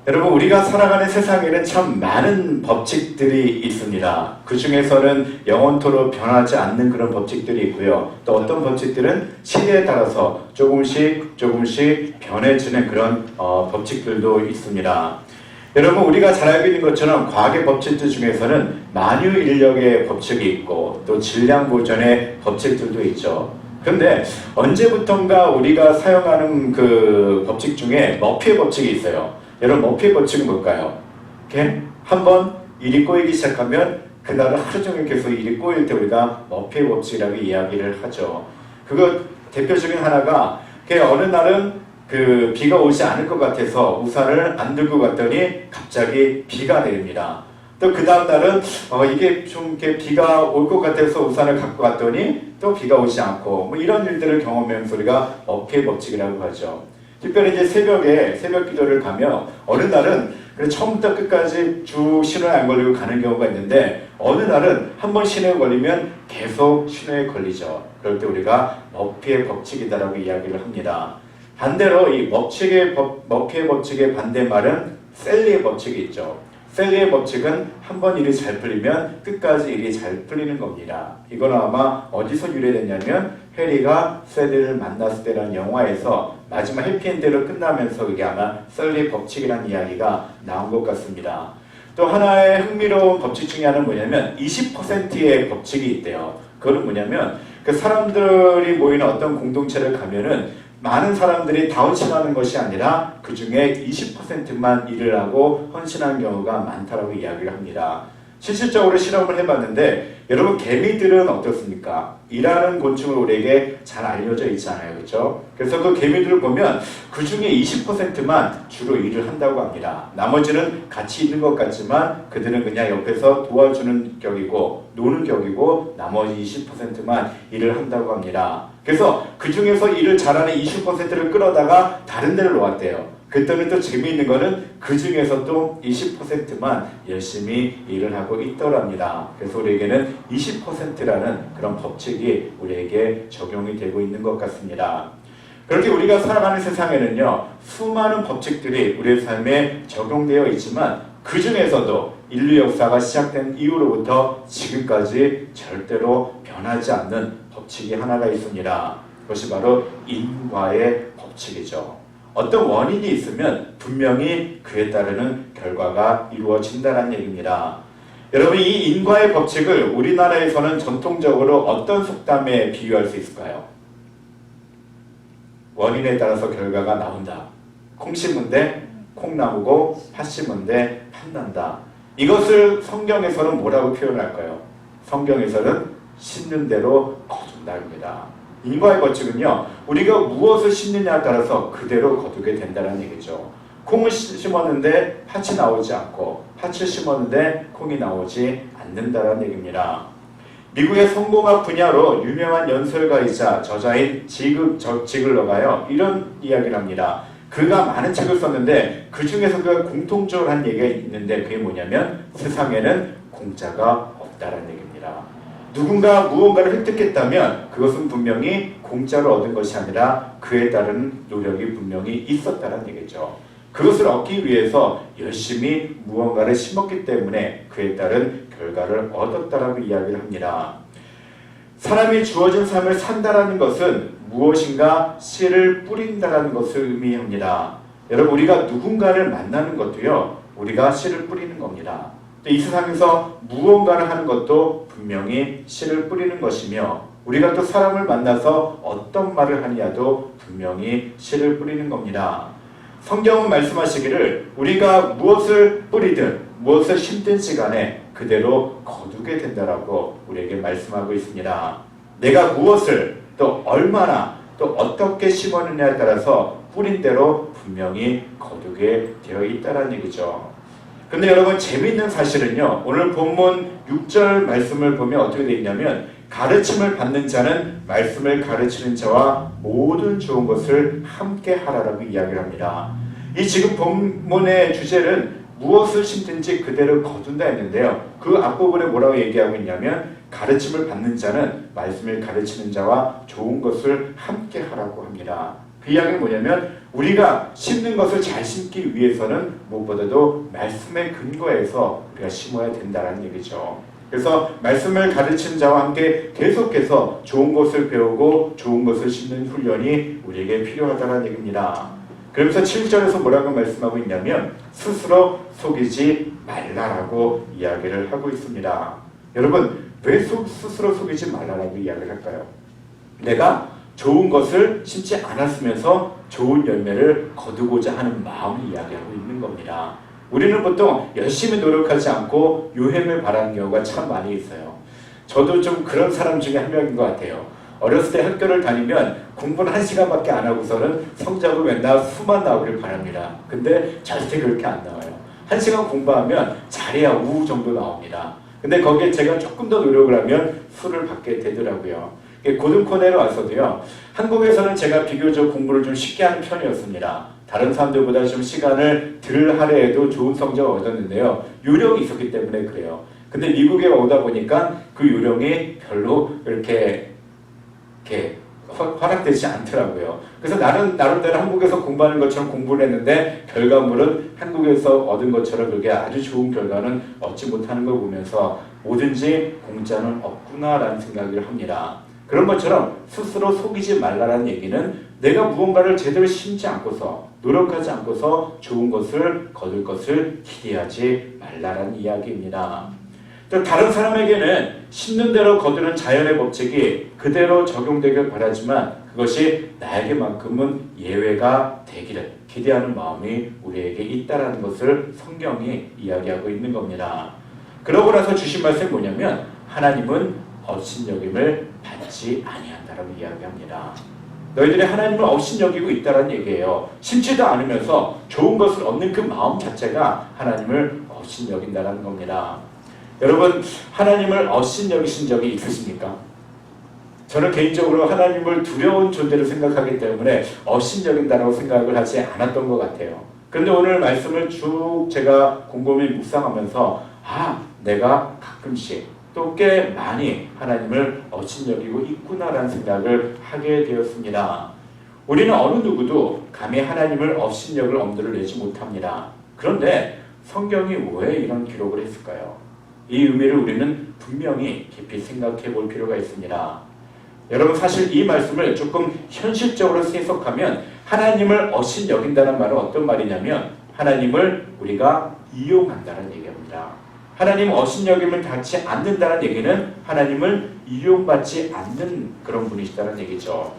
여러분, 우리가 살아가는 세상에는 참 많은 법칙들이 있습니다. 그 중에서는 영원토록 변하지 않는 그런 법칙들이 있고요. 또 어떤 법칙들은 시대에 따라서 조금씩 변해지는 그런 법칙들도 있습니다. 여러분, 우리가 잘 알고 있는 것처럼 과학의 법칙들 중에서는 만유인력의 법칙이 있고 또 질량 보존의 법칙들도 있죠. 그런데 언제부턴가 우리가 사용하는 그 법칙 중에 머피의 법칙이 있어요. 여러분, 머피의 법칙은 뭘까요? 이렇게 한번 일이 꼬이기 시작하면 그날은 하루 종일 계속 일이 꼬일 때 우리가 머피의 법칙이라고 이야기를 하죠. 그거 대표적인 하나가 어느 날은 그 비가 오지 않을 것 같아서 우산을 안 들고 갔더니 갑자기 비가 내립니다. 또 그 다음 날은 이게 좀 이렇게 비가 올 것 같아서 우산을 갖고 갔더니 또 비가 오지 않고 뭐 이런 일들을 경험하면서 우리가 머피의 법칙이라고 하죠. 특별히 이제 새벽 기도를 가면 어느 날은 처음부터 끝까지 쭉 신호에 안 걸리고 가는 경우가 있는데 어느 날은 한 번 신호에 걸리면 계속 신호에 걸리죠. 그럴 때 우리가 머피의 법칙이다라고 이야기를 합니다. 반대로 이 머피의 법칙의 반대말은 셀리의 법칙이 있죠. 셀리의 법칙은 한 번 일이 잘 풀리면 끝까지 일이 잘 풀리는 겁니다. 이건 아마 어디서 유래됐냐면 해리가 셀리를 만났을 때라는 영화에서 마지막 해피엔드로 끝나면서 그게 아마 셀리의 법칙이라는 이야기가 나온 것 같습니다. 또 하나의 흥미로운 법칙 중에 하나는 뭐냐면 20%의 법칙이 있대요. 그거는 뭐냐면 그 사람들이 모이는 어떤 공동체를 가면은 많은 사람들이 다 헌신하는 것이 아니라 그 중에 20%만 일을 하고 헌신하는 경우가 많다라고 이야기를 합니다. 실질적으로 실험을 해봤는데 여러분, 개미들은 어떻습니까? 일하는 곤충을 우리에게 잘 알려져 있잖아요. 그렇죠? 그래서 그 개미들을 보면 그 중에 20%만 주로 일을 한다고 합니다. 나머지는 같이 있는 것 같지만 그들은 그냥 옆에서 도와주는 격이고 노는 격이고 나머지 20%만 일을 한다고 합니다. 그래서 그 중에서 일을 잘하는 20%를 끌어다가 다른 데를 놓았대요. 그때는 또 재미있는 거는 그 중에서 또 20%만 열심히 일을 하고 있더랍니다. 그래서 우리에게는 20%라는 그런 법칙이 우리에게 적용이 되고 있는 것 같습니다. 그렇게 우리가 살아가는 세상에는요, 수많은 법칙들이 우리의 삶에 적용되어 있지만 그 중에서도 인류 역사가 시작된 이후로부터 지금까지 절대로 변하지 않는 법칙이 하나가 있습니다. 그것이 바로 인과의 법칙이죠. 어떤 원인이 있으면 분명히 그에 따르는 결과가 이루어진다는 얘기입니다. 여러분, 이 인과의 법칙을 우리나라에서는 전통적으로 어떤 속담에 비유할 수 있을까요? 원인에 따라서 결과가 나온다. 콩 심은 데 콩나무고 팥 심은 데 팥난다. 이것을 성경에서는 뭐라고 표현할까요? 성경에서는 심는 대로 거둔다입니다. 인과의 법칙은요, 우리가 무엇을 심느냐에 따라서 그대로 거두게 된다는 얘기죠. 콩을 심었는데 팥이 나오지 않고 팥을 심었는데 콩이 나오지 않는다는 얘기입니다. 미국의 성공학 분야로 유명한 연설가이자 저자인 지글러가요, 이런 이야기를 합니다. 그가 많은 책을 썼는데 그 중에서 그가 공통적으로 한 얘기가 있는데 그게 뭐냐면 세상에는 공짜가 없다는 얘기입니다. 누군가 무언가를 획득했다면 그것은 분명히 공짜로 얻은 것이 아니라 그에 따른 노력이 분명히 있었다는 얘기죠. 그것을 얻기 위해서 열심히 무언가를 심었기 때문에 그에 따른 결과를 얻었다라고 이야기를 합니다. 사람이 주어진 삶을 산다라는 것은 무엇인가 씨를 뿌린다라는 것을 의미합니다. 여러분, 우리가 누군가를 만나는 것도요, 우리가 씨를 뿌리는 겁니다. 이 세상에서 무언가를 하는 것도 분명히 씨를 뿌리는 것이며 우리가 또 사람을 만나서 어떤 말을 하느냐도 분명히 씨를 뿌리는 겁니다. 성경은 말씀하시기를 우리가 무엇을 뿌리든 무엇을 심든지 간에 그대로 거두게 된다라고 우리에게 말씀하고 있습니다. 내가 무엇을 또 얼마나 또 어떻게 심었느냐에 따라서 뿌린 대로 분명히 거두게 되어 있다는 얘기죠. 근데 여러분, 재미있는 사실은요, 오늘 본문 6절 말씀을 보면 어떻게 되어 있냐면 가르침을 받는 자는 말씀을 가르치는 자와 모든 좋은 것을 함께 하라라고 이야기를 합니다. 이 지금 본문의 주제는 무엇을 심든지 그대로 거둔다 했는데요, 그 앞부분에 뭐라고 얘기하고 있냐면 가르침을 받는 자는 말씀을 가르치는 자와 좋은 것을 함께 하라고 합니다. 그 이야기는 뭐냐면 우리가 심는 것을 잘 심기 위해서는 무엇보다도 말씀의 근거에서 우리가 심어야 된다는 얘기죠. 그래서 말씀을 가르치는 자와 함께 계속해서 좋은 것을 배우고 좋은 것을 심는 훈련이 우리에게 필요하다는 얘기입니다. 그러면서 7절에서 뭐라고 말씀하고 있냐면 스스로 속이지 말라라고 이야기를 하고 있습니다. 여러분 왜 스스로 속이지 말라라고 이야기를 할까요? 내가 좋은 것을 심지 않았으면서 좋은 열매를 거두고자 하는 마음을 이야기하고 있는 겁니다. 우리는 보통 열심히 노력하지 않고 유행을 바라는 경우가 참 많이 있어요. 저도 좀 그런 사람 중에 한 명인 것 같아요. 어렸을 때 학교를 다니면 공부는 1시간밖에 안 하고서는 성적은 맨날 수만 나오길 바랍니다. 근데 절대 그렇게 안 나와요. 1시간 공부하면 잘해야 우 정도 나옵니다. 근데 거기에 제가 조금 더 노력을 하면 수를 받게 되더라고요. 고등학교 내려와서도요. 한국에서는 제가 비교적 공부를 좀 쉽게 하는 편이었습니다. 다른 사람들보다 좀 시간을 덜 하려 해도 좋은 성적을 얻었는데요. 요령이 있었기 때문에 그래요. 근데 미국에 오다 보니까 그 요령이 별로 이렇게 허락되지 않더라고요. 그래서 나름대로 한국에서 공부하는 것처럼 공부를 했는데 결과물은 한국에서 얻은 것처럼 그게 아주 좋은 결과는 얻지 못하는 걸 보면서 뭐든지 공짜는 없구나라는 생각을 합니다. 그런 것처럼 스스로 속이지 말라라는 얘기는 내가 무언가를 제대로 심지 않고서 노력하지 않고서 좋은 것을 거둘 것을 기대하지 말라라는 이야기입니다. 또 다른 사람에게는 심는 대로 거두는 자연의 법칙이 그대로 적용되길 바라지만 그것이 나에게만큼은 예외가 되기를 기대하는 마음이 우리에게 있다라는 것을 성경이 이야기하고 있는 겁니다. 그러고 나서 주신 말씀이 뭐냐면 하나님은 업신여김을 받지 아니한다라고 이야기합니다. 너희들이 하나님을 업신여기고 있다는 얘기예요. 심지도 않으면서 좋은 것을 얻는 그 마음 자체가 하나님을 업신여긴다는 겁니다. 여러분 하나님을 업신여기신 적이 있으십니까? 저는 개인적으로 하나님을 두려운 존재로 생각하기 때문에 업신여긴다라고 생각을 하지 않았던 것 같아요. 그런데 오늘 말씀을 쭉 제가 곰곰이 묵상하면서 내가 가끔씩 또 꽤 많이 하나님을 업신여기고 있구나라는 생각을 하게 되었습니다. 우리는 어느 누구도 감히 하나님을 업신여길 엄두를 내지 못합니다. 그런데 성경이 왜 이런 기록을 했을까요? 이 의미를 우리는 분명히 깊이 생각해 볼 필요가 있습니다. 여러분 사실 이 말씀을 조금 현실적으로 해석하면 하나님을 업신여긴다는 말은 어떤 말이냐면 하나님을 우리가 이용한다는 얘기입니다. 하나님 업신여김을 닿지 않는다는 얘기는 하나님을 이용받지 않는 그런 분이시다는 얘기죠.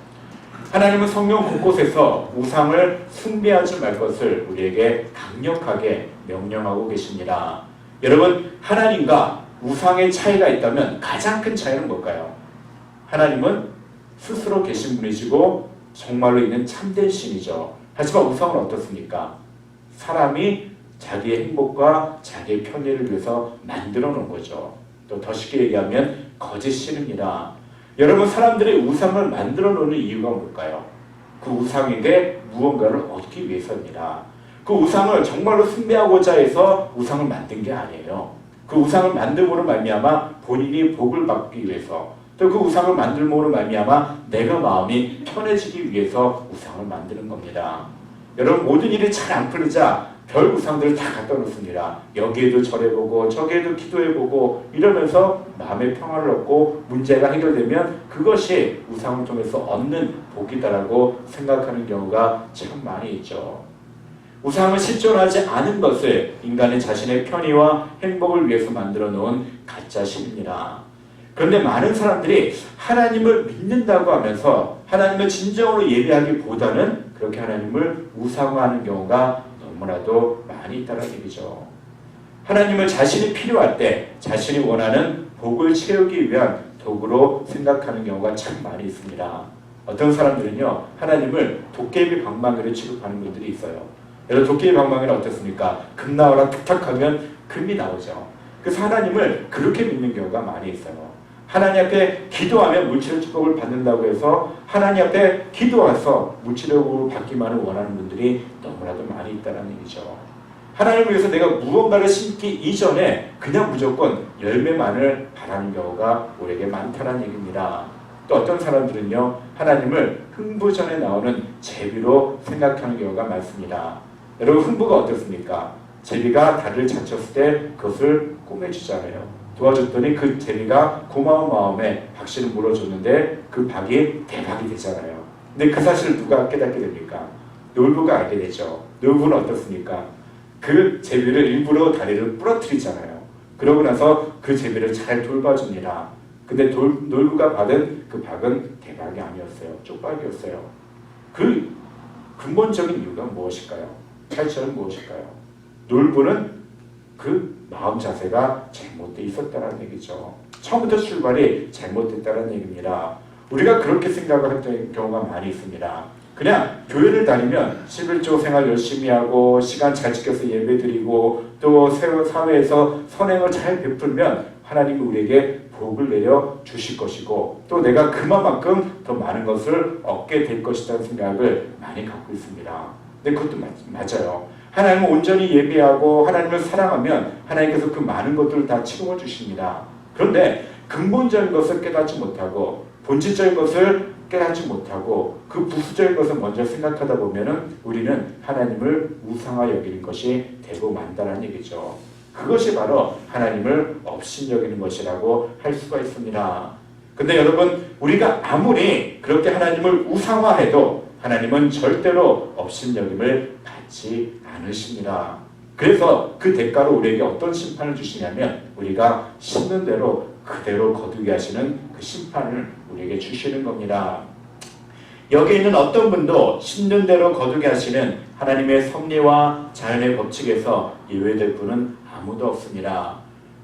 하나님은 성경 곳곳에서 우상을 숭배하지 말 것을 우리에게 강력하게 명령하고 계십니다. 여러분 하나님과 우상의 차이가 있다면 가장 큰 차이는 뭘까요? 하나님은 스스로 계신 분이시고 정말로 있는 참된 신이죠. 하지만 우상은 어떻습니까? 사람이 자기의 행복과 자기의 편의를 위해서 만들어 놓은 거죠. 또 더 쉽게 얘기하면 거짓 신입니다. 여러분 사람들이 우상을 만들어 놓는 이유가 뭘까요? 그 우상에게 무언가를 얻기 위해서입니다. 그 우상을 정말로 숭배하고자 해서 우상을 만든 게 아니에요. 그 우상을 만듦으로 말미암아 본인이 복을 받기 위해서 또 그 우상을 만들므로 말미암아 내가 마음이 편해지기 위해서 우상을 만드는 겁니다. 여러분 모든 일이 잘 안 풀리자 별 우상들을 다 갖다 놓습니다. 여기에도 절해보고 저기에도 기도해보고 이러면서 마음의 평화를 얻고 문제가 해결되면 그것이 우상을 통해서 얻는 복이다라고 생각하는 경우가 참 많이 있죠. 우상은 실존하지 않은 것을 인간의 자신의 편의와 행복을 위해서 만들어 놓은 가짜 신입니다. 그런데 많은 사람들이 하나님을 믿는다고 하면서 하나님을 진정으로 예배하기보다는 그렇게 하나님을 우상화하는 경우가 너무나도 많이 있다는 얘기죠. 하나님을 자신이 필요할 때 자신이 원하는 복을 채우기 위한 도구로 생각하는 경우가 참 많이 있습니다. 어떤 사람들은요 하나님을 도깨비 방망이로 취급하는 분들이 있어요. 여러분 도깨비 방망이는 어떻습니까? 금 나오라 툭탁하면 금이 나오죠. 그래서 하나님을 그렇게 믿는 경우가 많이 있어요. 하나님 앞에 기도하면 물질의 축복을 받는다고 해서 하나님 앞에 기도해서 물질적으로 받기만을 원하는 분들이 너무나도 많이 있다는 얘기죠. 하나님을 위해서 내가 무언가를 심기 이전에 그냥 무조건 열매만을 바라는 경우가 우리에게 많다는 얘기입니다. 또 어떤 사람들은요, 하나님을 흥부전에 나오는 제비로 생각하는 경우가 많습니다. 여러분, 흥부가 어떻습니까? 제비가 달을 잡혔을 때 그것을 꼬매주잖아요. 도와줬더니 그 제비가 고마운 마음에 박씨를 물어줬는데 그 박이 대박이 되잖아요. 근데 그 사실을 누가 깨닫게 됩니까? 놀부가 알게 되죠. 놀부는 어떻습니까? 그 제비를 일부러 다리를 부러뜨리잖아요. 그러고 나서 그 제비를 잘 돌봐줍니다. 근데 놀부가 받은 그 박은 대박이 아니었어요. 쪽박이었어요. 그 근본적인 이유가 무엇일까요? 8절은 무엇일까요? 놀부는 그 마음 자세가 잘못되어 있었다는 얘기죠. 처음부터 출발이 잘못됐다는 얘기입니다. 우리가 그렇게 생각을 했던 경우가 많이 있습니다. 그냥 교회를 다니면 11조 생활 열심히 하고 시간 잘 지켜서 예배 드리고 또 사회에서 선행을 잘 베풀면 하나님이 우리에게 복을 내려 주실 것이고 또 내가 그만큼 더 많은 것을 얻게 될 것이라는 생각을 많이 갖고 있습니다. 근데 그것도 맞아요. 하나님을 온전히 예배하고 하나님을 사랑하면 하나님께서 그 많은 것들을 다 채워 주십니다. 그런데 근본적인 것을 깨닫지 못하고 본질적인 것을 깨닫지 못하고 그 부수적인 것을 먼저 생각하다 보면은 우리는 하나님을 우상화 여기는 것이 되고 만다는 얘기죠. 그것이 바로 하나님을 업신여기는 것이라고 할 수가 있습니다. 근데 여러분, 우리가 아무리 그렇게 하나님을 우상화해도 하나님은 절대로 업신여김을 받지 않으십니다. 그래서 그 대가로 우리에게 어떤 심판을 주시냐면 우리가 심는 대로 그대로 거두게 하시는 그 심판을 우리에게 주시는 겁니다. 여기 있는 어떤 분도 심는 대로 거두게 하시는 하나님의 섭리와 자연의 법칙에서 예외될 분은 아무도 없습니다.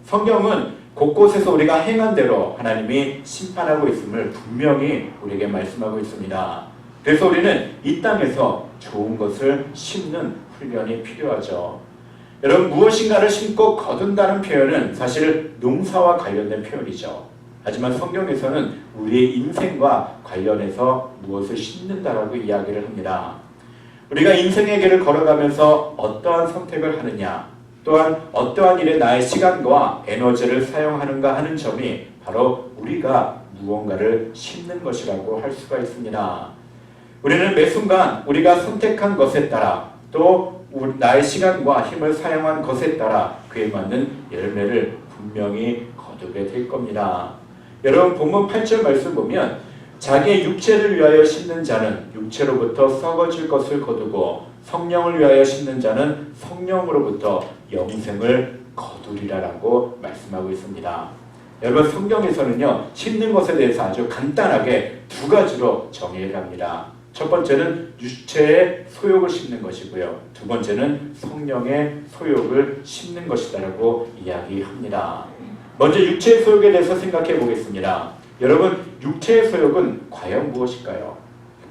성경은 곳곳에서 우리가 행한 대로 하나님이 심판하고 있음을 분명히 우리에게 말씀하고 있습니다. 그래서 우리는 이 땅에서 좋은 것을 심는 훈련이 필요하죠. 여러분, 무엇인가를 심고 거둔다는 표현은 사실 농사와 관련된 표현이죠. 하지만 성경에서는 우리의 인생과 관련해서 무엇을 심는다라고 이야기를 합니다. 우리가 인생의 길을 걸어가면서 어떠한 선택을 하느냐, 또한 어떠한 일에 나의 시간과 에너지를 사용하는가 하는 점이 바로 우리가 무언가를 심는 것이라고 할 수가 있습니다. 우리는 매 순간 우리가 선택한 것에 따라 또 나의 시간과 힘을 사용한 것에 따라 그에 맞는 열매를 분명히 거두게 될 겁니다. 여러분, 본문 8절 말씀 보면 자기의 육체를 위하여 심는 자는 육체로부터 썩어질 것을 거두고 성령을 위하여 심는 자는 성령으로부터 영생을 거두리라라고 말씀하고 있습니다. 여러분, 성경에서는요, 심는 것에 대해서 아주 간단하게 두 가지로 정의를 합니다. 첫 번째는 육체의 소욕을 심는 것이고요. 두 번째는 성령의 소욕을 심는 것이다라고 이야기합니다. 먼저 육체의 소욕에 대해서 생각해 보겠습니다. 여러분, 육체의 소욕은 과연 무엇일까요?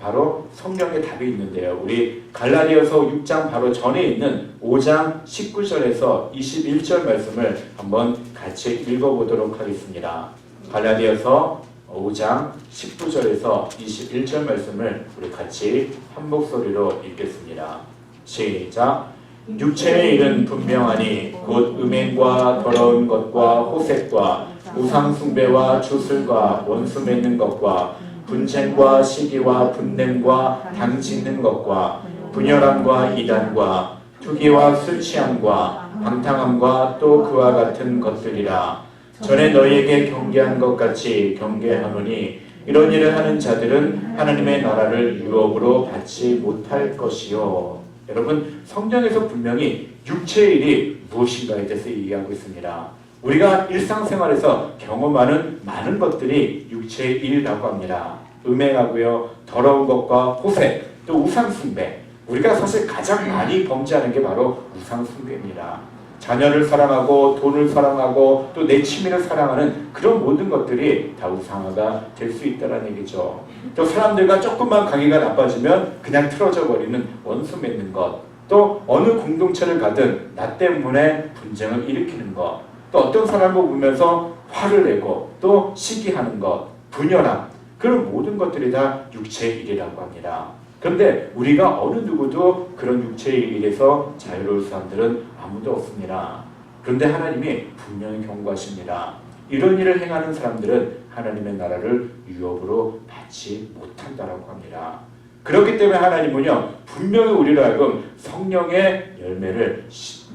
바로 성령의 답이 있는데요. 우리 갈라디아서 6장 바로 전에 있는 5장 19절에서 21절 말씀을 한번 같이 읽어보도록 하겠습니다. 갈라디아서 5장 19절에서 21절 말씀을 우리 같이 한 목소리로 읽겠습니다. 시작. 육체의 일은 분명하니 곧 음행과 더러운 것과 호색과 우상 숭배와 주술과 원수 맺는 것과 분쟁과 시기와 분냄과 당 짓는 것과 분열함과 이단과 투기와 술 취함과 방탕함과 또 그와 같은 것들이라. 전에 너희에게 경계한 것 같이 경계하노니 이런 일을 하는 자들은 하나님의 나라를 유업으로 받지 못할 것이요. 여러분, 성경에서 분명히 육체의 일이 무엇인가에 대해서 얘기하고 있습니다. 우리가 일상생활에서 경험하는 많은 것들이 육체의 일이라고 합니다. 음행하고요, 더러운 것과 호색, 또 우상숭배. 우리가 사실 가장 많이 범죄하는 게 바로 우상숭배입니다. 자녀를 사랑하고 돈을 사랑하고 또 내 취미를 사랑하는 그런 모든 것들이 다 우상화가 될 수 있다는 얘기죠. 또 사람들과 조금만 관계가 나빠지면 그냥 틀어져 버리는 원수 맺는 것, 또 어느 공동체를 가든 나 때문에 분쟁을 일으키는 것, 또 어떤 사람을 보면서 화를 내고 또 시기하는 것, 분열함, 그런 모든 것들이 다 육체의 일이라고 합니다. 그런데 우리가 어느 누구도 그런 육체의 일에서 자유로울 사람들은 아무도 없습니다. 그런데 하나님이 분명히 경고하십니다. 이런 일을 행하는 사람들은 하나님의 나라를 유업으로 받지 못한다라고 합니다. 그렇기 때문에 하나님은요, 분명히 우리로 하여금 성령의 열매를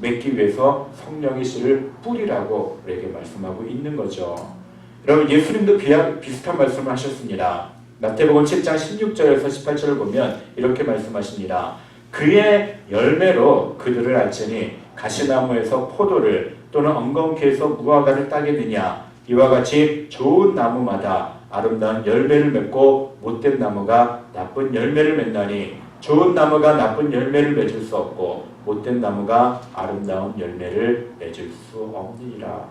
맺기 위해서 성령의 씨를 뿌리라고 우리에게 말씀하고 있는 거죠. 여러분, 예수님도 비슷한 말씀을 하셨습니다. 마태복음 7장 16절에서 18절을 보면 이렇게 말씀하십니다. 그의 열매로 그들을 알지니 가시나무에서 포도를 또는 엉겅퀴에서 무화과를 따겠느냐. 이와 같이 좋은 나무마다 아름다운 열매를 맺고 못된 나무가 나쁜 열매를 맺나니 좋은 나무가 나쁜 열매를 맺을 수 없고 못된 나무가 아름다운 열매를 맺을 수 없느니라.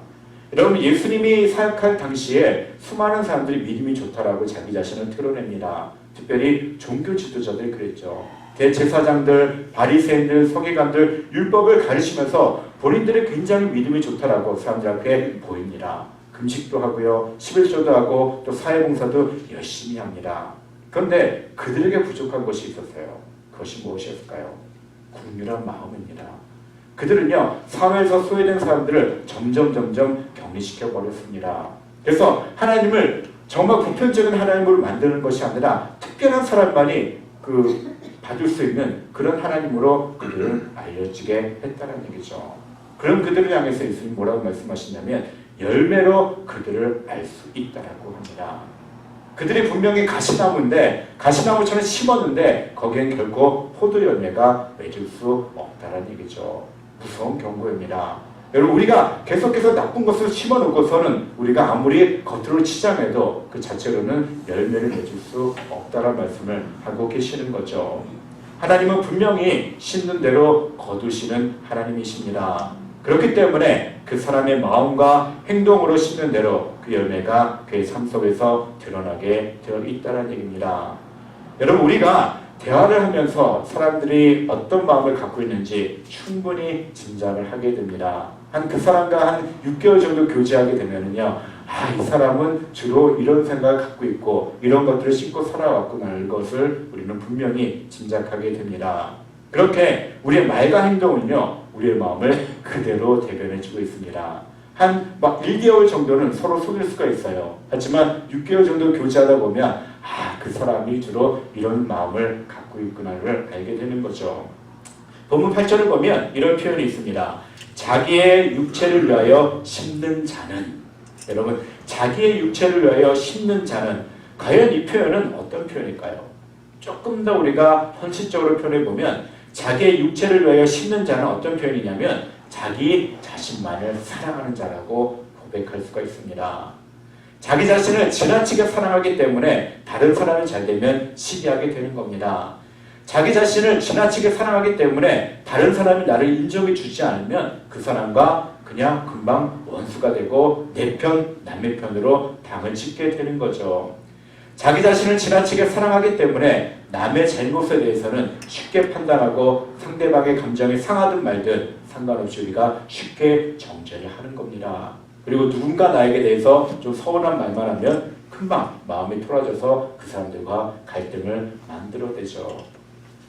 여러분, 예수님이 사역할 당시에 수많은 사람들이 믿음이 좋다라고 자기 자신을 드러냅니다. 특별히 종교 지도자들이 그랬죠. 대제사장들, 바리새인들, 서기관들 율법을 가르치면서 본인들이 굉장히 믿음이 좋다라고 사람들 앞에 보입니다. 금식도 하고요, 11조도 하고 또 사회봉사도 열심히 합니다. 그런데 그들에게 부족한 것이 있었어요. 그것이 무엇이었을까요? 긍휼한 마음입니다. 그들은요, 사회에서 소외된 사람들을 점점 격리시켜 버렸습니다. 그래서 하나님을 정말 보편적인 하나님으로 만드는 것이 아니라 특별한 사람만이 받을 수 있는 그런 하나님으로 그들을 알려지게 했다는 얘기죠. 그럼 그들을 향해서 예수님 뭐라고 말씀하시냐면 열매로 그들을 알 수 있다라고 합니다. 그들이 분명히 가시나무인데 가시나무처럼 심었는데 거기엔 결코 포도 열매가 맺을 수 없다라는 얘기죠. 무서운 경고입니다. 여러분, 우리가 계속해서 나쁜 것을 심어놓고서는 우리가 아무리 겉으로 치장해도 그 자체로는 열매를 맺을 수 없다라는 말씀을 하고 계시는 거죠. 하나님은 분명히 심는 대로 거두시는 하나님이십니다. 그렇기 때문에 그 사람의 마음과 행동으로 심는 대로 그 열매가 그의 삶 속에서 드러나게 되어 있다는 얘기입니다. 여러분, 우리가 대화를 하면서 사람들이 어떤 마음을 갖고 있는지 충분히 짐작을 하게 됩니다. 그 사람과 한 6개월 정도 교제하게 되면은요, 이 사람은 주로 이런 생각을 갖고 있고 이런 것들을 싣고 살아왔구나라는 것을 우리는 분명히 짐작하게 됩니다. 그렇게 우리의 말과 행동은요, 우리의 마음을 그대로 대변해주고 있습니다. 한 1개월 정도는 서로 속일 수가 있어요. 하지만 6개월 정도 교제하다 보면 그 사람이 주로 이런 마음을 갖고 있구나를 알게 되는 거죠. 본문 8절을 보면 이런 표현이 있습니다. 자기의 육체를 위하여 심는 자는, 여러분, 자기의 육체를 위하여 심는 자는, 과연 이 표현은 어떤 표현일까요? 조금 더 우리가 현실적으로 표현해 보면 자기의 육체를 위하여 심는 자는 어떤 표현이냐면 자기 자신만을 사랑하는 자라고 고백할 수가 있습니다. 자기 자신을 지나치게 사랑하기 때문에 다른 사람이 잘 되면 시기하게 되는 겁니다. 자기 자신을 지나치게 사랑하기 때문에 다른 사람이 나를 인정해 주지 않으면 그 사람과 그냥 금방 원수가 되고 내 편, 남의 편으로 당을 짓게 되는 거죠. 자기 자신을 지나치게 사랑하기 때문에 남의 잘못에 대해서는 쉽게 판단하고 상대방의 감정이 상하든 말든 상관없이 우리가 쉽게 정죄를 하는 겁니다. 그리고 누군가 나에게 대해서 좀 서운한 말만 하면 금방 마음이 토라져서 그 사람들과 갈등을 만들어내죠.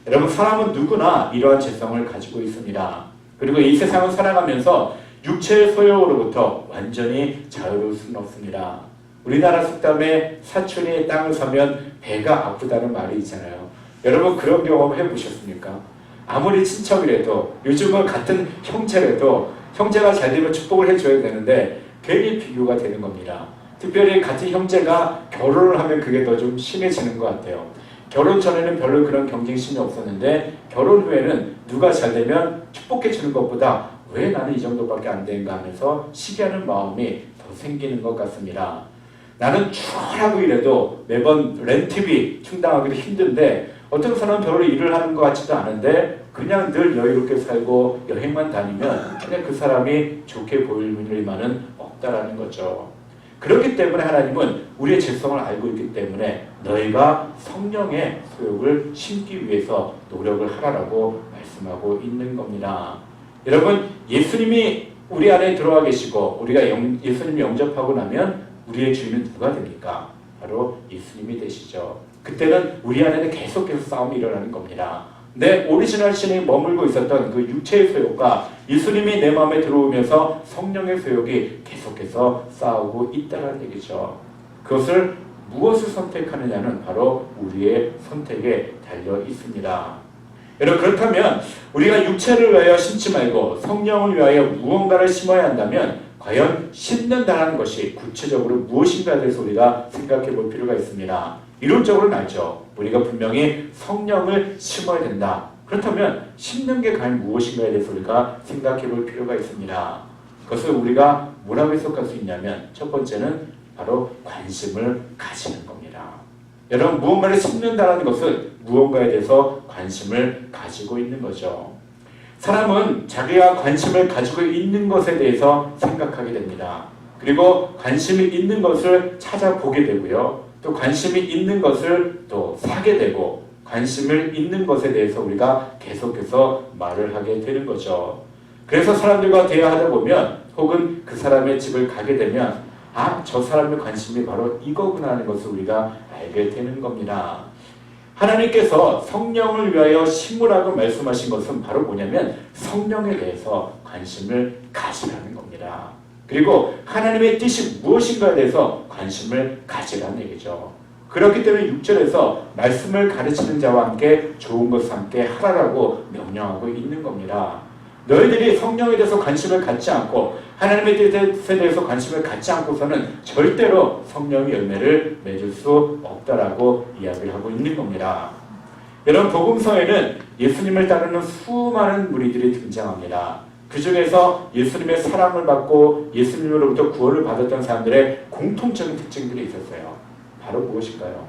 여러분, 사람은 누구나 이러한 죄성을 가지고 있습니다. 그리고 이 세상을 살아가면서 육체의 소욕으로부터 완전히 자유로울 수는 없습니다. 우리나라 속담에 사촌이 땅을 사면 배가 아프다는 말이 있잖아요. 여러분, 그런 경험 해보셨습니까? 아무리 친척이라도, 요즘은 같은 형제라도 형제가 잘 되면 축복을 해줘야 되는데 괜히 비교가 되는 겁니다. 특별히 같은 형제가 결혼을 하면 그게 더 좀 심해지는 것 같아요. 결혼 전에는 별로 그런 경쟁심이 없었는데 결혼 후에는 누가 잘 되면 축복해 주는 것보다 왜 나는 이 정도밖에 안 되는가 하면서 시기하는 마음이 더 생기는 것 같습니다. 나는 추월하고 이래도 매번 렌트비 충당하기도 힘든데 어떤 사람은 별로 일을 하는 것 같지도 않은데 그냥 늘 여유롭게 살고 여행만 다니면 그냥 그 사람이 좋게 보일 일만은 없다라는 거죠. 그렇기 때문에 하나님은 우리의 죄성을 알고 있기 때문에 너희가 성령의 소욕을 심기 위해서 노력을 하라고 말씀하고 있는 겁니다. 여러분, 예수님이 우리 안에 들어와 계시고 우리가 예수님을 영접하고 나면 우리의 주인은 누가 됩니까? 바로 예수님이 되시죠. 그때는 우리 안에는 계속해서 싸움이 일어나는 겁니다. 내 오리지널 신이 머물고 있었던 그 육체의 소욕과 예수님이 내 마음에 들어오면서 성령의 소욕이 계속해서 싸우고 있다는 얘기죠. 그것을 무엇을 선택하느냐는 바로 우리의 선택에 달려 있습니다. 여러분, 그렇다면 우리가 육체를 위하여 심지 말고 성령을 위하여 무언가를 심어야 한다면 과연 심는다는 것이 구체적으로 무엇인가에 대해서 우리가 생각해 볼 필요가 있습니다. 이론적으로는 알죠. 우리가 분명히 성령을 심어야 된다. 그렇다면 심는 게 과연 무엇인가에 대해서 우리가 생각해 볼 필요가 있습니다. 그것을 우리가 뭐라고 해석할 수 있냐면 첫 번째는 바로 관심을 가지는 겁니다. 여러분, 무언가를 심는다는 것은 무언가에 대해서 관심을 가지고 있는 거죠. 사람은 자기가 관심을 가지고 있는 것에 대해서 생각하게 됩니다. 그리고 관심이 있는 것을 찾아보게 되고요. 또 관심이 있는 것을 또 사게 되고 관심을 있는 것에 대해서 우리가 계속해서 말을 하게 되는 거죠. 그래서 사람들과 대화하다 보면 혹은 그 사람의 집을 가게 되면 아, 저 사람의 관심이 바로 이거구나 하는 것을 우리가 알게 되는 겁니다. 하나님께서 성령을 위하여 심으라고 말씀하신 것은 바로 뭐냐면 성령에 대해서 관심을 가지라는 겁니다. 그리고 하나님의 뜻이 무엇인가에 대해서 관심을 가지라는 얘기죠. 그렇기 때문에 6절에서 말씀을 가르치는 자와 함께 좋은 것을 함께 하라라고 명령하고 있는 겁니다. 너희들이 성령에 대해서 관심을 갖지 않고 하나님의 뜻에 대해서 관심을 갖지 않고서는 절대로 성령의 열매를 맺을 수 없다라고 이야기를 하고 있는 겁니다. 여러분, 복음서에는 예수님을 따르는 수많은 무리들이 등장합니다. 그 중에서 예수님의 사랑을 받고 예수님으로부터 구원을 받았던 사람들의 공통적인 특징들이 있었어요. 바로 무엇일까요?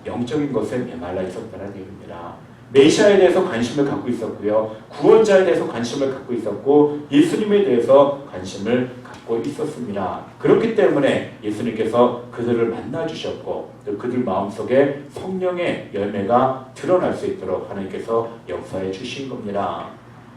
영적인 것에 메말라 있었다는 얘기입니다. 메시아에 대해서 관심을 갖고 있었고요. 구원자에 대해서 관심을 갖고 있었고 예수님에 대해서 관심을 갖고 있었습니다. 그렇기 때문에 예수님께서 그들을 만나주셨고 또 그들 마음속에 성령의 열매가 드러날 수 있도록 하나님께서 역사해 주신 겁니다.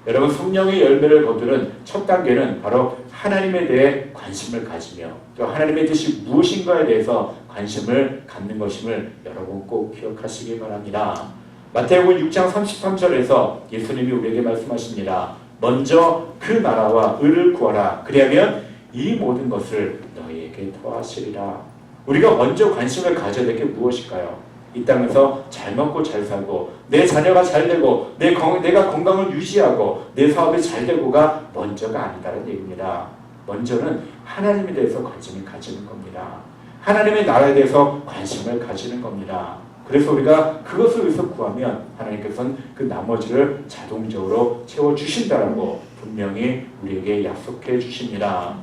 여러분, 성령의 열매를 거두는 첫 단계는 바로 하나님에 대해 관심을 가지며 또 하나님의 뜻이 무엇인가에 대해서 관심을 갖는 것임을 여러분 꼭 기억하시기 바랍니다. 마태복음 6장 33절에서 예수님이 우리에게 말씀하십니다. 먼저 그 나라와 의를 구하라. 그리하면 이 모든 것을 너희에게 더하시리라. 우리가 먼저 관심을 가져야 될 게 무엇일까요? 이 땅에서 잘 먹고 잘 살고 내 자녀가 잘 되고 내가 건강을 유지하고 내 사업이 잘 되고가 먼저가 아니다라는 얘기입니다. 먼저는 하나님에 대해서 관심을 가지는 겁니다. 하나님의 나라에 대해서 관심을 가지는 겁니다. 그래서 우리가 그것을 위해서 구하면 하나님께서는 그 나머지를 자동적으로 채워주신다라고 분명히 우리에게 약속해 주십니다.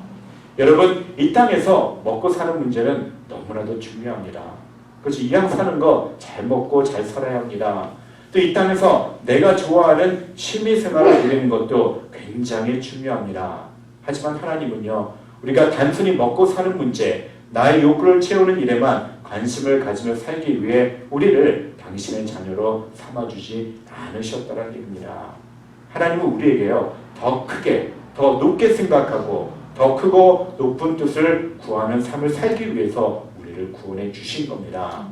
여러분, 이 땅에서 먹고 사는 문제는 너무나도 중요합니다. 그렇지, 이 땅 사는 거 잘 먹고 잘 살아야 합니다. 또 이 땅에서 내가 좋아하는 취미생활을 누리는 것도 굉장히 중요합니다. 하지만 하나님은요, 우리가 단순히 먹고 사는 문제, 나의 욕구를 채우는 일에만 관심을 가지며 살기 위해 우리를 당신의 자녀로 삼아주지 않으셨다는 얘기입니다. 하나님은 우리에게요, 더 크게, 더 높게 생각하고 더 크고 높은 뜻을 구하는 삶을 살기 위해서 우리를 구원해 주신 겁니다.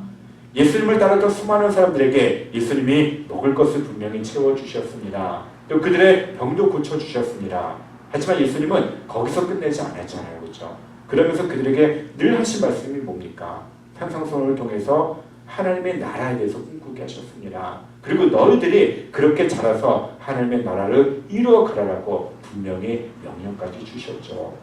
예수님을 따랐던 수많은 사람들에게 예수님이 먹을 것을 분명히 채워주셨습니다. 또 그들의 병도 고쳐주셨습니다. 하지만 예수님은 거기서 끝내지 않았잖아요. 그렇죠? 그러면서 그들에게 늘 하신 말씀이 뭡니까? 산상수훈을 통해서 하나님의 나라에 대해서 꿈꾸게 하셨습니다. 그리고 너희들이 그렇게 자라서 하나님의 나라를 이루어가라라고 분명히 명령까지 주셨죠.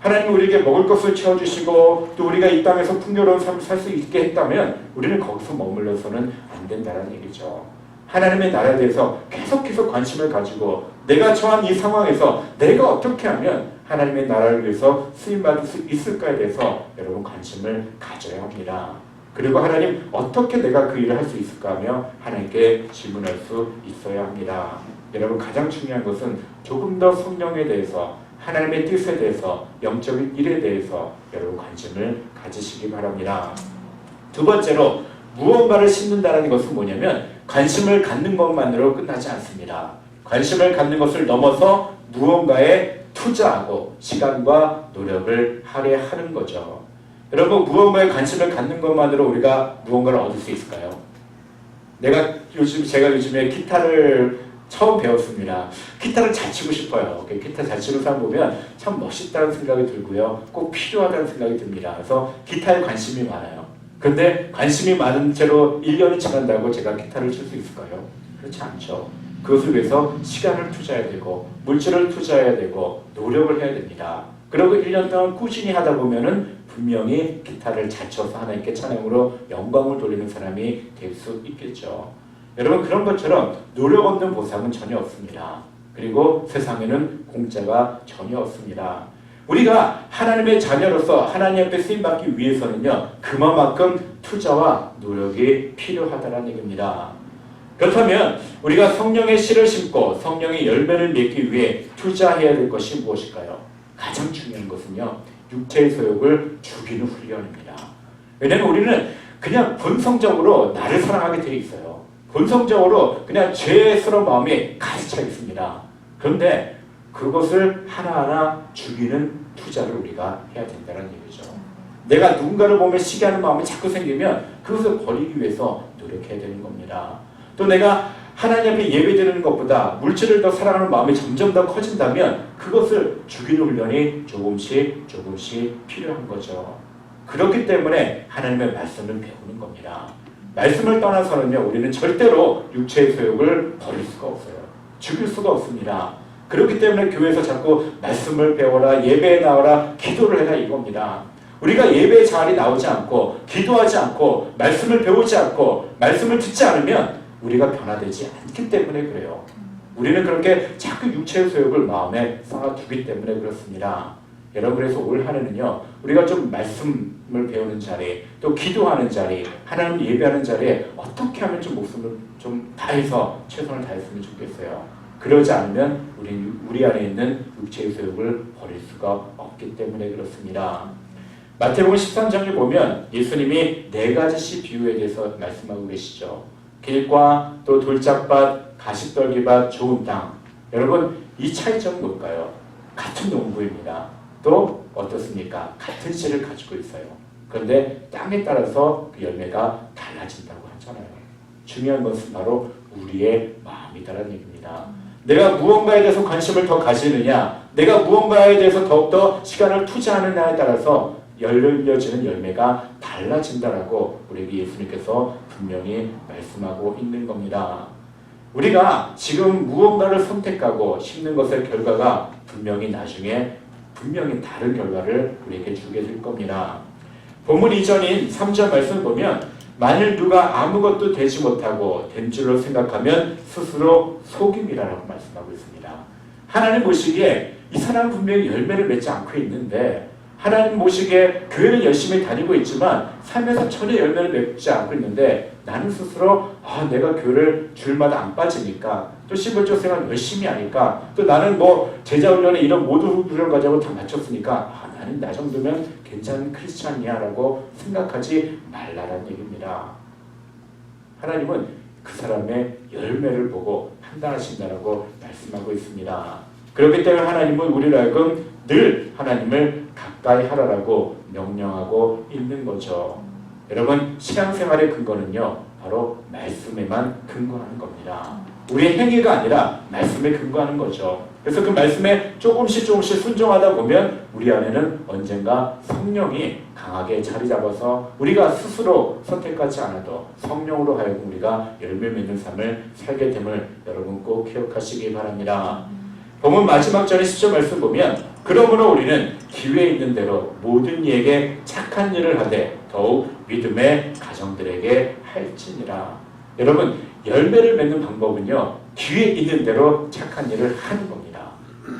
하나님이 우리에게 먹을 것을 채워주시고 또 우리가 이 땅에서 풍요로운 삶을 살 수 있게 했다면 우리는 거기서 머물러서는 안 된다는 얘기죠. 하나님의 나라에 대해서 계속해서 관심을 가지고 내가 처한 이 상황에서 내가 어떻게 하면 하나님의 나라를 위해서 쓰임받을 수 있을까에 대해서 여러분 관심을 가져야 합니다. 그리고 하나님, 어떻게 내가 그 일을 할 수 있을까 하며 하나님께 질문할 수 있어야 합니다. 여러분, 가장 중요한 것은 조금 더 성령에 대해서, 하나님의 뜻에 대해서, 영적인 일에 대해서 여러분 관심을 가지시기 바랍니다. 두 번째로 무언가를 심는다는 것은 뭐냐면 관심을 갖는 것만으로 끝나지 않습니다. 관심을 갖는 것을 넘어서 무언가에 투자하고 시간과 노력을 할애하는 거죠. 여러분, 무언가에 관심을 갖는 것만으로 우리가 무언가를 얻을 수 있을까요? 제가 요즘에 기타를 처음 배웠습니다. 기타를 잘 치고 싶어요. 기타 잘 치는 사람 보면 참 멋있다는 생각이 들고요. 꼭 필요하다는 생각이 듭니다. 그래서 기타에 관심이 많아요. 근데 관심이 많은 채로 1년이 지난다고 제가 기타를 칠 수 있을까요? 그렇지 않죠. 그것을 위해서 시간을 투자해야 되고 물질을 투자해야 되고 노력을 해야 됩니다. 그리고 1년 동안 꾸준히 하다 보면은 분명히 기타를 잘 쳐서 하나님께 찬양으로 영광을 돌리는 사람이 될 수 있겠죠. 여러분, 그런 것처럼 노력 없는 보상은 전혀 없습니다. 그리고 세상에는 공짜가 전혀 없습니다. 우리가 하나님의 자녀로서 하나님 앞에 쓰임받기 위해서는요, 그만큼 투자와 노력이 필요하다는 얘기입니다. 그렇다면 우리가 성령의 씨를 심고 성령의 열매를 맺기 위해 투자해야 될 것이 무엇일까요? 가장 중요한 것은요, 육체의 소욕을 죽이는 훈련입니다. 왜냐하면 우리는 그냥 본성적으로 나를 사랑하게 되어 있어요. 본성적으로 그냥 죄스러운 마음이 가득 차 있습니다. 그런데 그것을 하나하나 죽이는 투자를 우리가 해야 된다는 얘기죠. 내가 누군가를 보면 시기하는 마음이 자꾸 생기면 그것을 버리기 위해서 노력해야 되는 겁니다. 또 내가 하나님 앞에 예배드리는 것보다 물질을 더 사랑하는 마음이 점점 더 커진다면 그것을 죽이는 훈련이 조금씩 필요한 거죠. 그렇기 때문에 하나님의 말씀을 배우는 겁니다. 말씀을 떠나서는요, 우리는 절대로 육체의 소욕을 버릴 수가 없어요. 죽일 수가 없습니다. 그렇기 때문에 교회에서 자꾸 말씀을 배워라, 예배에 나와라, 기도를 해라 이겁니다. 우리가 예배의 자리에 나오지 않고 기도하지 않고 말씀을 배우지 않고 말씀을 듣지 않으면 우리가 변화되지 않기 때문에 그래요. 우리는 그렇게 자꾸 육체의 소욕을 마음에 쌓아두기 때문에 그렇습니다. 여러분, 그래서 올 한해는요, 우리가 좀 말씀을 배우는 자리, 또 기도하는 자리, 하나님 예배하는 자리에 어떻게 하면 좀 목숨을 좀 다해서 최선을 다했으면 좋겠어요. 그러지 않으면 우리 안에 있는 육체의 소욕을 버릴 수가 없기 때문에 그렇습니다. 마태복음 13장을 보면 예수님이 4가지 비유에 대해서 말씀하고 계시죠. 길과 또 돌짝밭, 가시떨기밭, 좋은 땅. 여러분, 이 차이점은 뭘까요? 같은 농부입니다. 또 어떻습니까? 같은 씨를 가지고 있어요. 그런데 땅에 따라서 그 열매가 달라진다고 하잖아요. 중요한 것은 바로 우리의 마음이다라는 얘기입니다. 내가 무언가에 대해서 관심을 더 가지느냐, 내가 무언가에 대해서 더욱더 시간을 투자하느냐에 따라서 열려지는 열매가 달라진다라고 우리에게 예수님께서 분명히 말씀하고 있는 겁니다. 우리가 지금 무언가를 선택하고 심는 것의 결과가 분명히 나중에 다른 결과를 우리에게 주게 될 겁니다. 본문 이전인 3절 말씀을 보면 만일 누가 아무것도 되지 못하고 된 줄로 생각하면 스스로 속임이라고 말씀하고 있습니다. 하나님 보시기에 이 사람은 분명히 열매를 맺지 않고 있는데, 하나님 보시기에 교회는 열심히 다니고 있지만 삶에서 전혀 열매를 맺지 않고 있는데, 나는 스스로 내가 교회를 주일마다 안 빠지니까, 또 11조 생활 열심히 하니까, 또 나는 제자훈련에 이런 모든 훈련 과정을 다 마쳤으니까 나는 나 정도면 괜찮은 크리스찬이야 라고 생각하지 말라는 얘기입니다. 하나님은 그 사람의 열매를 보고 판단하신다라고 말씀하고 있습니다. 그렇기 때문에 하나님은 우리를 하여금 늘 하나님을 가까이 하라라고 명령하고 있는 거죠. 여러분, 신앙생활의 근거는요, 바로 말씀에만 근거하는 겁니다. 우리의 행위가 아니라 말씀에 근거하는 거죠. 그래서 그 말씀에 조금씩 순종하다 보면 우리 안에는 언젠가 성령이 강하게 자리 잡아서 우리가 스스로 선택하지 않아도 성령으로 하여금 우리가 열매 맺는 삶을 살게 됨을 여러분 꼭 기억하시기 바랍니다. 본문 마지막 절의 10절 말씀 보면 그러므로 우리는 기회 있는 대로 모든 이에게 착한 일을 하되 더욱 믿음의 가정들에게 할지니라. 여러분, 열매를 맺는 방법은요, 기회 있는 대로 착한 일을 하는 겁니다.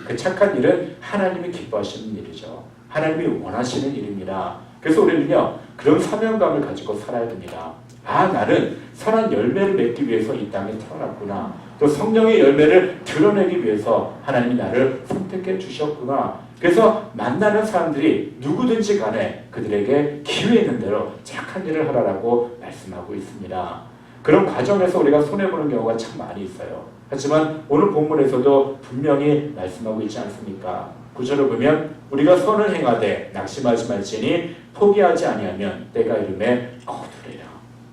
그 착한 일은 하나님이 기뻐하시는 일이죠. 하나님이 원하시는 일입니다. 그래서 우리는요, 그런 사명감을 가지고 살아야 됩니다. 나는 선한 열매를 맺기 위해서 이 땅에 태어났구나. 또 성령의 열매를 드러내기 위해서 하나님이 나를 선택해 주셨구나. 그래서 만나는 사람들이 누구든지 간에 그들에게 기회 있는 대로 착한 일을 하라고 말씀하고 있습니다. 그런 과정에서 우리가 손해보는 경우가 참 많이 있어요. 하지만 오늘 본문에서도 분명히 말씀하고 있지 않습니까? 구절을 보면 우리가 선을 행하되 낙심하지 말지니 포기하지 아니하면 때가 이름에 거두리라.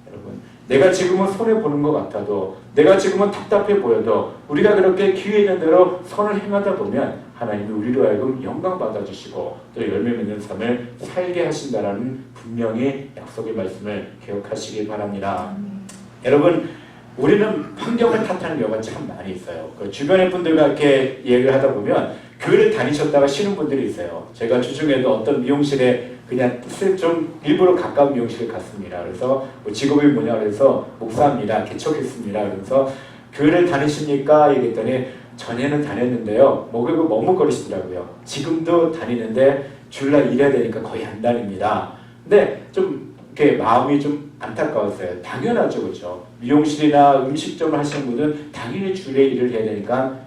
여러분, 내가 지금은 손해보는 것 같아도, 내가 지금은 답답해 보여도 우리가 그렇게 기회 있는 대로 선을 행하다 보면 하나님이 우리로 하여금 영광 받아주시고 또 열매 맺는 삶을 살게 하신다라는 분명히 약속의 말씀을 기억하시기 바랍니다. 여러분, 우리는 환경을 탓하는 경우가 참 많이 있어요. 그 주변의 분들과 이렇게 얘기를 하다 보면 교회를 다니셨다가 쉬는 분들이 있어요. 제가 주중에도 어떤 미용실에 그냥 좀 일부러 가까운 미용실에 갔습니다. 그래서 뭐 직업이 뭐냐 그래서 목사입니다. 개척했습니다. 그래서 교회를 다니십니까? 이랬더니 전에는 다녔는데요. 그리고 머뭇거리시더라고요. 지금도 다니는데 주일날 일해야 되니까 거의 안 다닙니다. 근데 좀 이렇게 마음이 좀 안타까웠어요. 당연하죠, 그렇죠? 미용실이나 음식점을 하시는 분은 당연히 주일에 일을 해야 되니까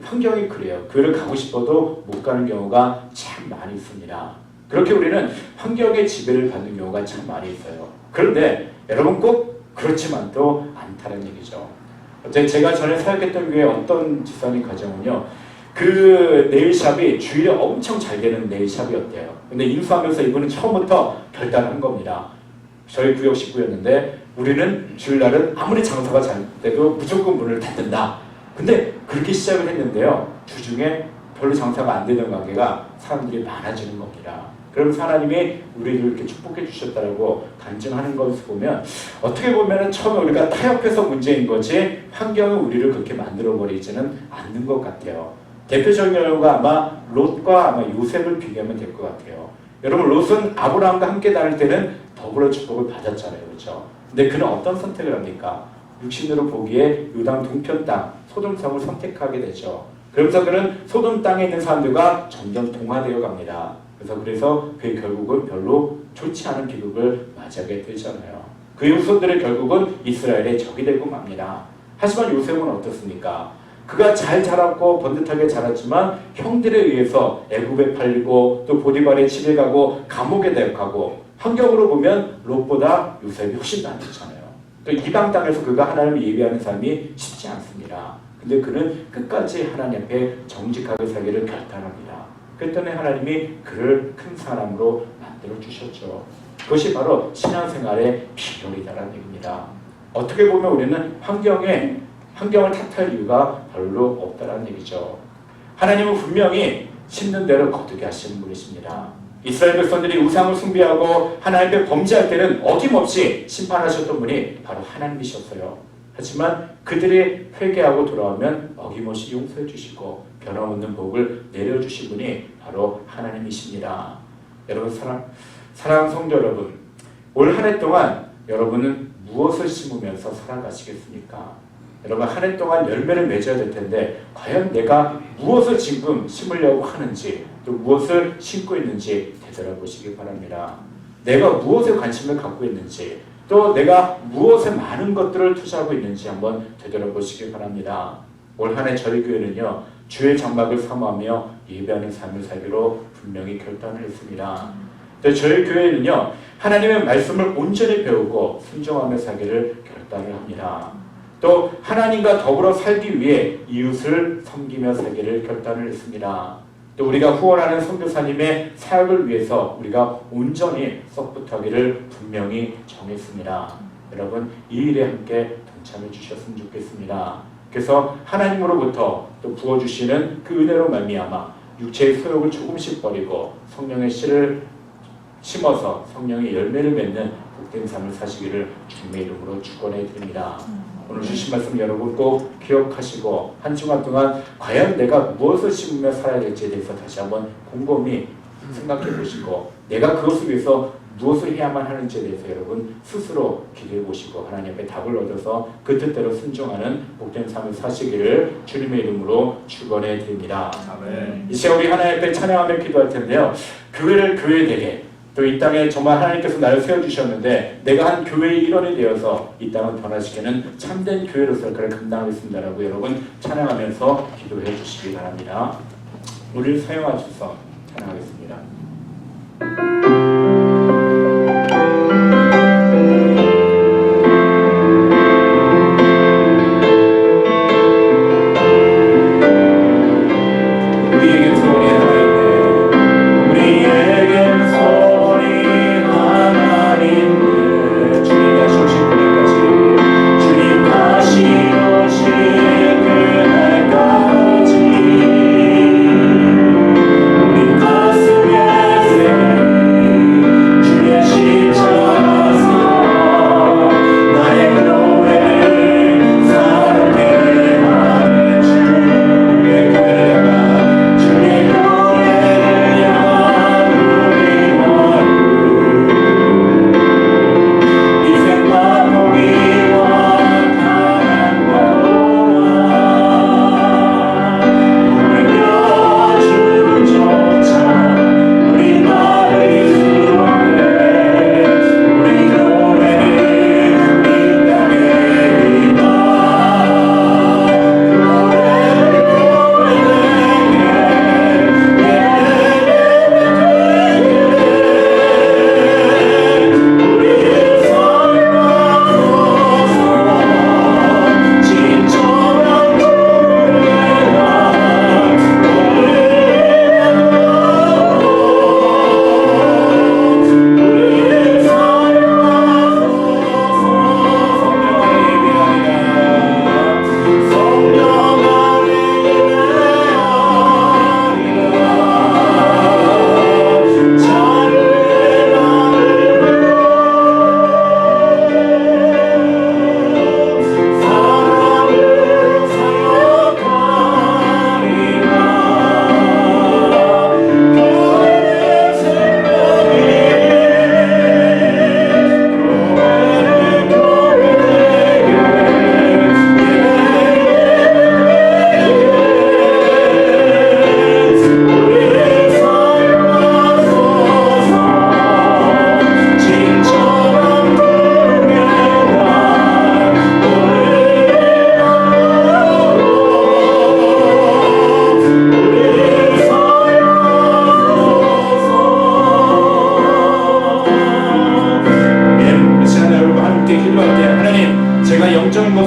환경이 그래요. 교회를 가고 싶어도 못 가는 경우가 참 많이 있습니다. 그렇게 우리는 환경의 지배를 받는 경우가 참 많이 있어요. 그런데 여러분 꼭 그렇지만 또 않다는 얘기죠. 제가 전에 사역했던 교회 어떤 집사님 가정은요, 그 네일샵이 주일에 엄청 잘 되는 네일샵이었대요. 근데 인수하면서 이분은 처음부터 결단한 겁니다. 저희 구역 식구였는데 우리는 주일날은 아무리 장사가 잘 돼도 무조건 문을 닫는다. 근데 그렇게 시작을 했는데요. 주중에 별로 장사가 안 되는 관계가 사람들이 많아지는 겁니다. 그러면서 하나님이 우리를 이렇게 축복해 주셨다고 간증하는 것을 보면 어떻게 보면 처음에 우리가 타협해서 문제인 거지 환경이 우리를 그렇게 만들어버리지는 않는 것 같아요. 대표적인 경우가 아마 롯과 아마 요셉을 비교하면 될 것 같아요. 여러분, 롯은 아브라함과 함께 다닐 때는 더불어 축복을 받았잖아요. 그렇죠? 근데 그는 어떤 선택을 합니까? 육신으로 보기에 요단 동편 땅, 소돔 성을 선택하게 되죠. 그러면서 그는 소돔 땅에 있는 사람들과 점점 동화되어 갑니다. 그래서 그의 결국은 별로 좋지 않은 비극을 맞이하게 되잖아요. 그의 후손들의 결국은 이스라엘의 적이 되고 맙니다. 하지만 요셉은 어떻습니까? 그가 잘 자랐고 번듯하게 자랐지만 형들에 의해서 애굽에 팔리고 또 보디발에 집에 가고 감옥에 가고 환경으로 보면 롯보다 요셉이 훨씬 낫잖아요. 또 이방 땅에서 그가 하나님을 예배하는 삶이 쉽지 않습니다. 근데 그는 끝까지 하나님 앞에 정직하게 살기를 결단합니다. 그랬더니 하나님이 그를 큰 사람으로 만들어 주셨죠. 그것이 바로 신앙생활의 비결이다라는 얘기입니다. 어떻게 보면 우리는 환경을 탓할 이유가 별로 없다라는 얘기죠. 하나님은 분명히 심는 대로 거두게 하시는 분이십니다. 이스라엘 백성들이 우상을 숭배하고 하나님 앞에 범죄할 때는 어김없이 심판하셨던 분이 바로 하나님이셨어요. 하지만 그들이 회개하고 돌아오면 어김없이 용서해 주시고 변함없는 복을 내려주신 분이 바로 하나님이십니다. 여러분, 사랑하는 성도 여러분, 올 한 해 동안 여러분은 무엇을 심으면서 살아가시겠습니까? 여러분, 한 해 동안 열매를 맺어야 될 텐데 과연 내가 무엇을 지금 심으려고 하는지 또 무엇을 심고 있는지 되돌아보시기 바랍니다. 내가 무엇에 관심을 갖고 있는지 또 내가 무엇에 많은 것들을 투자하고 있는지 한번 되돌아보시기 바랍니다. 올 한 해 저희 교회는요, 주의 장막을 사모하며 예배하는 삶을 살기로 분명히 결단을 했습니다. 저희 교회는요, 하나님의 말씀을 온전히 배우고 순종하며 살기를 결단을 합니다. 또 하나님과 더불어 살기 위해 이웃을 섬기며 살기를 결단을 했습니다. 또 우리가 후원하는 선교사님의 사역을 위해서 우리가 온전히 썩붙하기를 분명히 정했습니다. 여러분, 이 일에 함께 동참해 주셨으면 좋겠습니다. 그래서 하나님으로부터 또 부어주시는 그 은혜로 말미암아 육체의 소욕을 조금씩 버리고 성령의 씨를 심어서 성령의 열매를 맺는 복된 삶을 사시기를 주님의 이름으로 축원해 드립니다. 오늘 주신 말씀 여러분 꼭 기억하시고 한 주간 동안 과연 내가 무엇을 심으며 살아야 될지에 대해서 다시 한번 곰곰이 생각해 보시고 내가 그것을 위해서 무엇을 해야만 하는지에 대해서 여러분 스스로 기도해 보시고 하나님 앞에 답을 얻어서 그 뜻대로 순종하는 복된 삶을 사시기를 주님의 이름으로 축원해 드립니다. 아멘. 이제 우리 하나님 앞에 찬양하며 기도할 텐데요. 교회를 교회되게 또 이 땅에 정말 하나님께서 나를 세워주셨는데 내가 한 교회의 일원이 되어서 이 땅을 변화시키는 참된 교회로서 그를 감당하겠습니다라고 여러분 찬양하면서 기도해 주시기 바랍니다. 우리를 사용하셔서 찬양하겠습니다. 주님이 하시고 싶으니까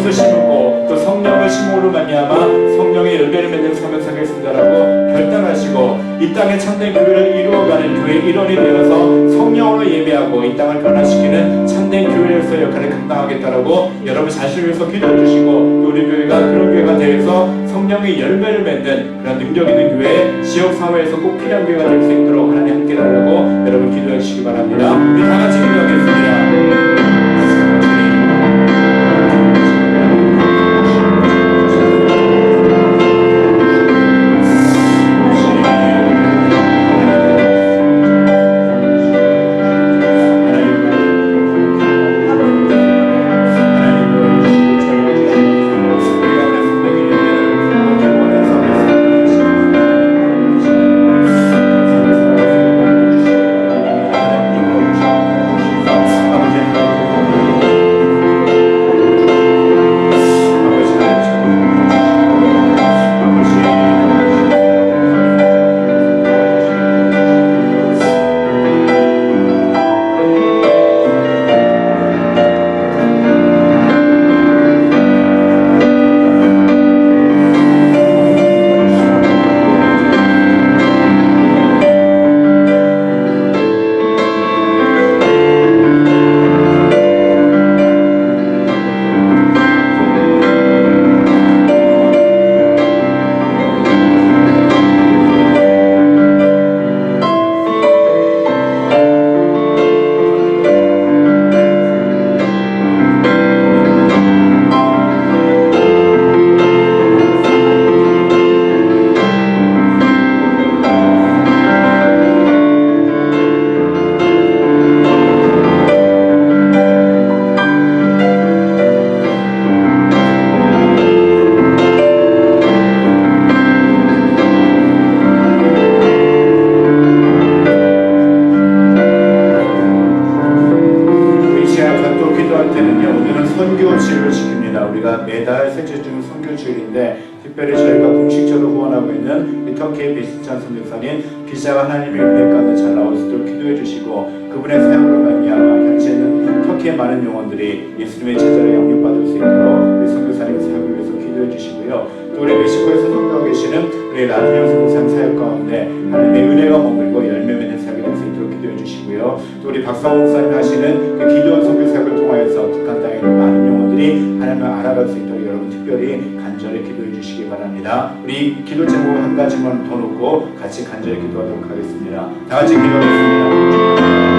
것을 심고 또 성령을 심음으로 말미암아 성령의 열매를 맺는 삶을 살겠습니다라고 결단하시고 이 땅의 참된 교회를 이루어가는 교회 일원이 되어서 성령으로 예배하고 이 땅을 변화시키는 참된 교회로서의 역할을 감당하겠다라고 여러분 자신을 위해서 기도해 주시고 또 우리 교회가 그런 교회가 되어서 성령의 열매를 맺는 그런 능력 있는 교회, 지역 사회에서 꼭 필요한 교회가 될 수 있도록 하나님 함께 달라고 여러분 기도해 주시기 바랍니다. 우리 다 같이 기도하겠습니다. 매달 셋째 주는 선교주일인데 특별히 저희가 공식적으로 후원하고 있는 터키의 비스찬 선교사님 비자가 하나님의 은혜 가운데 잘 나올 수 있도록 기도해 주시고 그분의 사역으로 말미암아 현재는 터키의 많은 영혼들이 예수님의 제자로 영접받을 수 있도록 우리 선교사님의 사역을 위해서 기도해 주시고요. 또 우리 멕시코에서 선교하고 계시는 우리 라디오 선교사님 사역 가운데 하나님의 은혜가 머물고 열매 맺는 사역이 될 수 있도록 기도해 주시고요. 또 우리 박상호 목사님 하시는 그 기도원 선교 사역을 통하여서 북한 땅에 있는 많은 영혼들이 하나님을 알아갈 수 있도록 여러분 특별히 간절히 기도해 주시기 바랍니다. 우리 기도 제목 한 가지만 더 놓고 같이 간절히 기도하도록 하겠습니다. 다 같이 기도하겠습니다.